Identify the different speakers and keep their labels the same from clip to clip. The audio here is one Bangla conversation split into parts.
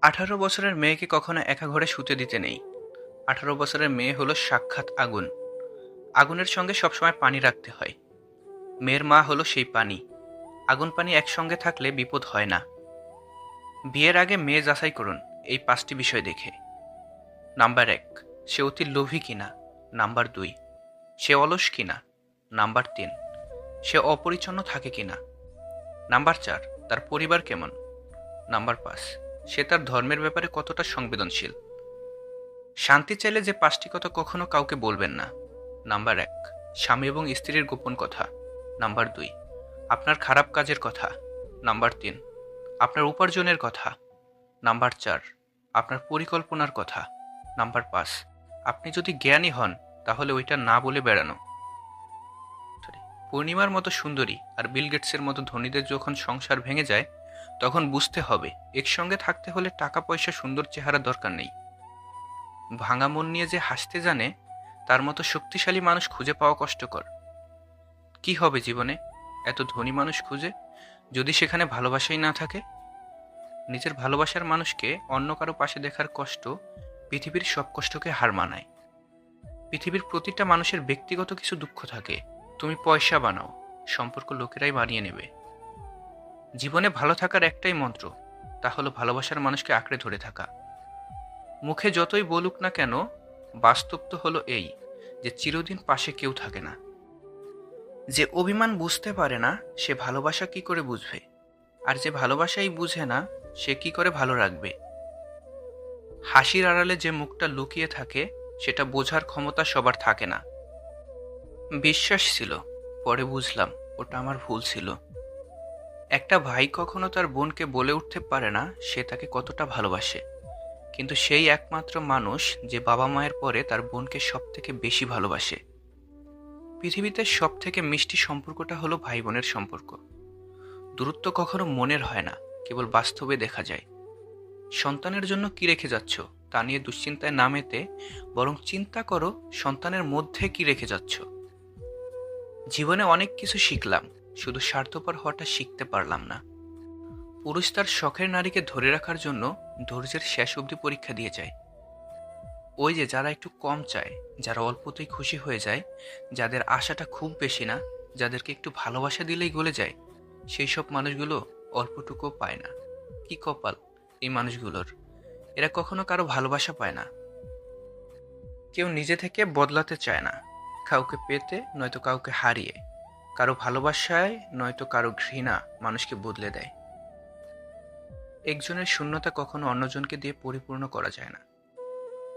Speaker 1: 18 বছরের মেয়েকে কখনো একা ঘরে শুতে দিতে নেই। 18 বছরের মেয়ে হলো সাক্ষাৎ আগুন। আগুনের সঙ্গে সবসময় পানি রাখতে হয়। মেয়ের মা হলো সেই পানি। আগুন পানি একসঙ্গে থাকলে বিপদ হয় না। বিয়ের আগে মেয়ে যাচাই করুন এই 5টি বিষয় দেখে। নাম্বার 1, সে অতি লোভী কিনা। নাম্বার 2, সে অলস কিনা। নাম্বার 3, সে অপরিচ্ছন্ন থাকে কিনা। নাম্বার 4, তার পরিবার কেমন। নাম্বার 5, সে তার ধর্মের ব্যাপারে কতটা সংবেদনশীল। শান্তি চাইলে যে 5টি কথা কখনো কাউকে বলবেন না। নাম্বার 1, স্বামী এবং স্ত্রীর গোপন কথা। নাম্বার 2, আপনার খারাপ কাজের কথা। নাম্বার 3, আপনার উপার্জনের কথা। নাম্বার 4, আপনার পরিকল্পনার কথা। নাম্বার 5, আপনি যদি জ্ঞানী হন তাহলে ওইটা না বলে বেড়ানো। Sorry, পূর্ণিমার মতো সুন্দরী আর বিল গেটসের মতো ধনীদের যখন সংসার ভেঙে যায় তখন বুঝতে হবে একসঙ্গে থাকতে হলে টাকা পয়সা সুন্দর চেহারা দরকার নেই। ভাঙা মন নিয়ে যে হাসতে জানে তার মতো শক্তিশালী মানুষ খুঁজে পাওয়া কষ্টকর। কি হবে জীবনে এত ধনী মানুষ খুঁজে যদি সেখানে ভালোবাসাই না থাকে? নিজের ভালোবাসার মানুষকে অন্য কারো পাশে দেখার কষ্ট পৃথিবীর সব কষ্টকে হার মানায়। পৃথিবীর প্রতিটা মানুষের ব্যক্তিগত কিছু দুঃখ থাকে। তুমি পয়সা বানাও, সম্পর্ক লোকেরাই বানিয়ে নেবে। জীবনে ভালো থাকার একটাই মন্ত্র, তা হলো ভালোবাসার মানুষকে আঁকড়ে ধরে থাকা। মুখে যতই বলুক না কেন, বাস্তব তো হলো এই যে চিরদিন পাশে কেউ থাকে না। যে অভিমান বুঝতে পারে না সে ভালোবাসা কি করে বুঝবে, আর যে ভালোবাসাই বুঝে না সে কি করে ভালো রাখবে। হাসির আড়ালে যে মুখটা লুকিয়ে থাকে সেটা বোঝার ক্ষমতা সবার থাকে না। বিশ্বাস ছিল, পরে বুঝলাম ওটা আমার ভুল ছিল। একটা ভাই কখনো তার বোনকে বলে উঠতে পারে না সে তাকে কতটা ভালোবাসে, কিন্তু সেই একমাত্র মানুষ যে বাবা মায়ের পরে তার বোনকে সব থেকে বেশি ভালোবাসে। পৃথিবীতে সব থেকে মিষ্টি সম্পর্কটা হলো ভাই বোনের সম্পর্ক। দূরত্ব কখনো মনের হয় না, কেবল বাস্তবে দেখা যায়। সন্তানের জন্য কি রেখে যাচ্ছ তা নিয়ে দুশ্চিন্তায় না মেতে বরং চিন্তা করো সন্তানের মধ্যে কি রেখে যাচ্ছ। জীবনে অনেক কিছু শিখলাম, শুধু স্বার্থপর হওয়াটা শিখতে পারলাম না। পুরুষ তার শখের নারীকে ধরে রাখার জন্য ধৈর্যের শেষ অবধি পরীক্ষা দিয়ে যায়। ওই যে যারা একটু কম চায়, যারা অল্পতেই খুশি হয়ে যায়, যাদের আশাটা খুব বেশি না, যাদেরকে একটু ভালোবাসা দিলেই গলে যায়, সেই সব মানুষগুলো অল্পটুকুও পায় না। কি কপাল এই মানুষগুলোর! এরা কখনো কারো ভালোবাসা পায় না। কেউ নিজে থেকে বদলাতে চায় না, কাউকে পেতে নয়তো কাউকে হারিয়ে, কারো ভালোবাসায় নয়তো কারো ঘৃণা মানুষকে বদলে দেয়। একজনের শূন্যতা কখনো অন্যজনকে দিয়ে পরিপূর্ণ করা যায় না।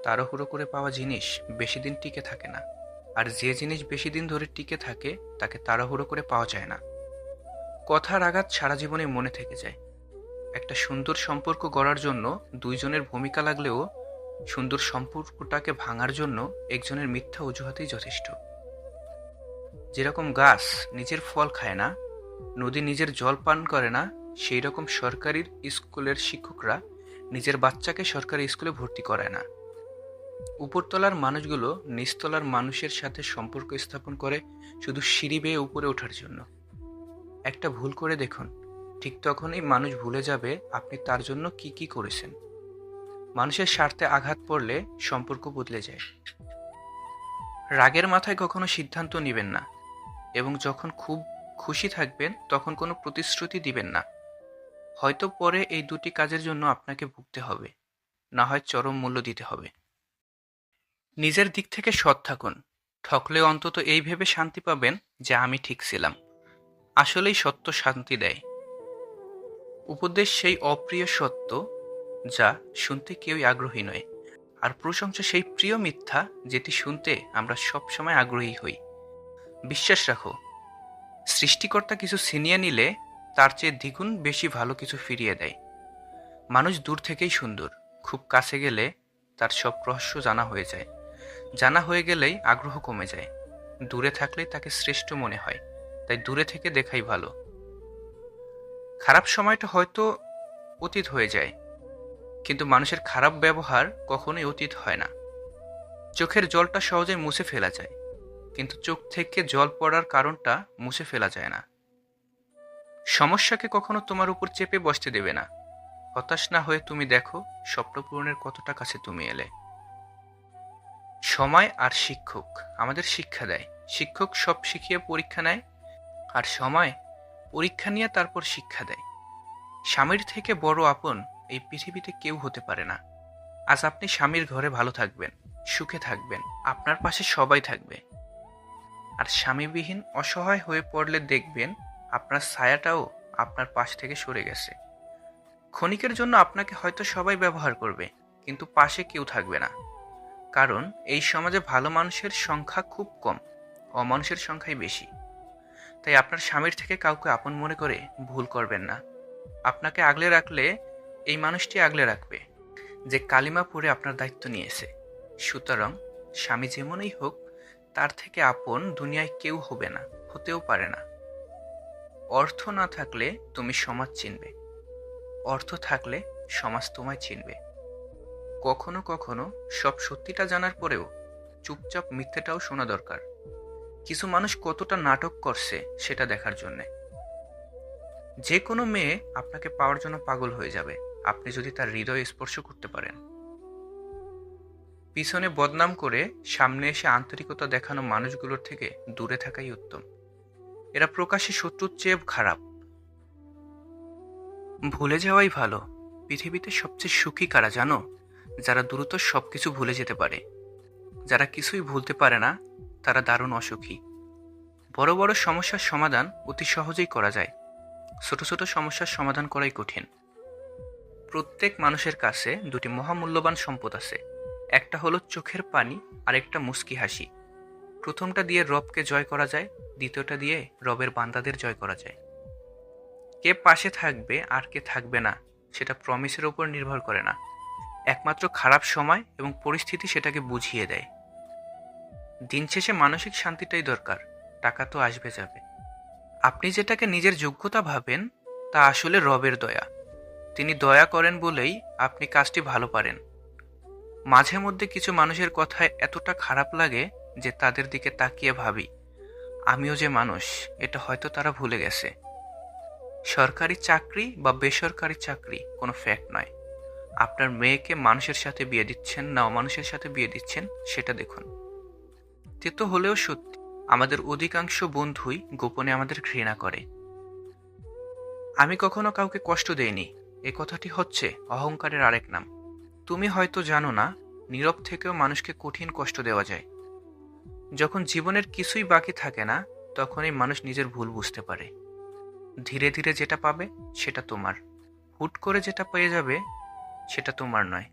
Speaker 1: তাড়াহুড়ো করে পাওয়া জিনিস বেশি দিন টিকে থাকে না, আর যে জিনিস বেশি দিন ধরে টিকে থাকে তাকে তাড়াহুড়ো করে পাওয়া যায় না। কথার আঘাত সারা জীবনে মনে থেকে যায়। একটা সুন্দর সম্পর্ক গড়ার জন্য দুইজনের ভূমিকা লাগলেও সুন্দর সম্পর্কটাকে ভাঙার জন্য একজনের মিথ্যা অজুহাতেই যথেষ্ট। যেরকম গাছ নিজের ফল খায় না, নদী নিজের জল পান করে না, সেই রকম সরকারি স্কুলের শিক্ষকরা নিজের বাচ্চাকে সরকারি স্কুলে ভর্তি করায় না। উপরতলার মানুষগুলো নিচতলার মানুষের সাথে সম্পর্ক স্থাপন করে শুধু সিঁড়ি বেয়ে উপরে ওঠার জন্য। একটা ভুল করে দেখুন, ঠিক তখনই মানুষ ভুলে যাবে আপনি তার জন্য কি কি করেছেন। মানুষের স্বার্থে আঘাত পড়লে সম্পর্ক বদলে যায়। রাগের মাথায় কখনো সিদ্ধান্ত নেবেন না, এবং যখন খুব খুশি থাকবেন তখন কোনো প্রতিশ্রুতি দিবেন না। হয়তো পরে এই দুটি কাজের জন্য আপনাকে ভুগতে হবে, না হয় চরম মূল্য দিতে হবে। নিজের দিক থেকে সৎ থাকুন, ঠকলেও অন্তত এই ভেবে শান্তি পাবেন যে আমি ঠিক ছিলাম। আসলেই সত্য শান্তি দেয়। উপদেশ সেই অপ্রিয় সত্য যা শুনতে কেউই আগ্রহী নয়, আর প্রশংসা সেই প্রিয় মিথ্যা যেটি শুনতে আমরা সব সময় আগ্রহী হই। বিশ্বাস রাখো, সৃষ্টিকর্তা কিছু ছিনিয়ে নিলে তার চেয়ে দ্বিগুণ বেশি ভালো কিছু ফিরিয়ে দেয়। মানুষ দূর থেকেই সুন্দর, খুব কাছে গেলে তার সব রহস্য জানা হয়ে যায়। জানা হয়ে গেলেই আগ্রহ কমে যায়। দূরে থাকলেই তাকে শ্রেষ্ঠ মনে হয়, তাই দূরে থেকে দেখাই ভালো। খারাপ সময়টা হয়তো অতীত হয়ে যায়, কিন্তু মানুষের খারাপ ব্যবহার কখনোই অতীত হয় না। চোখের জলটা সহজে মুছে ফেলা যায়, কিন্তু চোখ থেকে জল পড়ার কারণটা মুছে ফেলা যায় না। সমস্যাকে কখনো তোমার উপর চেপে বসতে দেবে না। হতাশ না হয়ে তুমি দেখো স্বপ্ন পূরণের কতটা কাছে তুমি এলে। সময় আর শিক্ষক আমাদের শিক্ষা দেয়। শিক্ষক সব শিখিয়ে পরীক্ষা নেয়, আর সময় পরীক্ষা নিয়ে তারপর শিক্ষা দেয়। স্বামীর থেকে বড় আপন এই পৃথিবীতে কেউ হতে পারে না। আজ আপনি স্বামীর ঘরে ভালো থাকবেন, সুখে থাকবেন, আপনার পাশে সবাই থাকবে। আর স্বামীবিহীন অসহায় হয়ে পড়লে দেখবেন আপনার ছায়াটাও আপনার পাশ থেকে সরে গেছে। ক্ষণিকের জন্য আপনাকে হয়তো সবাই ব্যবহার করবে, কিন্তু পাশে কেউ থাকবে না। কারণ এই সমাজে ভালো মানুষের সংখ্যা খুব কম, অমানুষের সংখ্যাই বেশি। তাই আপনার স্বামীর থেকে কাউকে আপন মনে করে ভুল করবেন না। আপনাকে আগলে রাখলে এই মানুষটি আগলে রাখবে, যে কালিমা পড়ে আপনার দায়িত্ব নিয়েছে। সুতরাং স্বামী যেমনই হোক, তার থেকে আপন দুনিয়ায় কেউ হবে না, হতেও পারে না। অর্থ না থাকলে তুমি সমাজ চিনবে, অর্থ থাকলে সমাজ তোমায় চিনবে। কখনো কখনো সব সত্যিটা জানার পরেও চুপচাপ মিথ্যেটাও শোনা দরকার, কিছু মানুষ কতটা নাটক করছে সেটা দেখার জন্যে। যে কোনো মেয়ে আপনাকে পাওয়ার জন্য পাগল হয়ে যাবে, আপনি যদি তার হৃদয় স্পর্শ করতে পারেন। পিছনে বদনাম করে সামনে এসে আন্তরিকতা দেখানো মানুষগুলোর থেকে দূরে থাকাই উত্তম। এরা প্রকাশ্যে শত্রুর চেয়ে খারাপ। ভুলে যাওয়াই ভালো। পৃথিবীতে সবচেয়ে সুখী কারা জানো? যারা দ্রুত সবকিছু ভুলে যেতে পারে। যারা কিছুই ভুলতে পারে না, তারা দারুণ অসুখী। বড় বড় সমস্যার সমাধান অতি সহজেই করা যায়, ছোট ছোট সমস্যার সমাধান করাই কঠিন। প্রত্যেক মানুষের কাছে দুটি মহামূল্যবান সম্পদ আছে, একটা হলো চোখের পানি আর একটা মুস্কি হাসি। প্রথমটা দিয়ে রবকে জয় করা যায়, দ্বিতীয়টা দিয়ে রবের বান্দাদের জয় করা যায়। কে পাশে থাকবে আর কে থাকবে না সেটা প্রমিসের ওপর নির্ভর করে না, একমাত্র খারাপ সময় এবং পরিস্থিতি সেটাকে বুঝিয়ে দেয়। দিন শেষে মানসিক শান্তিটাই দরকার, টাকা তো আসবে যাবে। আপনি যেটাকে নিজের যোগ্যতা ভাবেন তা আসলে রবের দয়া। তিনি দয়া করেন বলেই আপনি কাজটি ভালো পারেন। মাঝে মধ্যে কিছু মানুষের কথায় এতটা খারাপ লাগে যে তাদের দিকে তাকিয়ে ভাবি, আমিও যে মানুষ, এটা হয়তো তারা ভুলে গেছে। সরকারি চাকরি বা বেসরকারি চাকরি কোনো ফ্যাক্ট নয়। আপনার মেয়েকে মানুষের সাথে বিয়ে দিচ্ছেন না অমানুষের সাথে বিয়ে দিচ্ছেন সেটা দেখুন। তেতো হলেও সত্যি, আমাদের অধিকাংশ বন্ধুই গোপনে আমাদের ঘৃণা করে। আমি কখনো কাউকে কষ্ট দেইনি, এ কথাটি হচ্ছে অহংকারের আরেক নাম। তুমি হয়তো জানো না, নীরব থেকেও মানুষকে কঠিন কষ্ট দেওয়া যায়। যখন জীবনের কিছুই বাকি থাকে না, তখনই মানুষ নিজের ভুল বুঝতে পারে। ধীরে ধীরে যেটা পাবে সেটা তোমার, হুট করে যেটা পেয়ে যাবে সেটা তোমার নয়।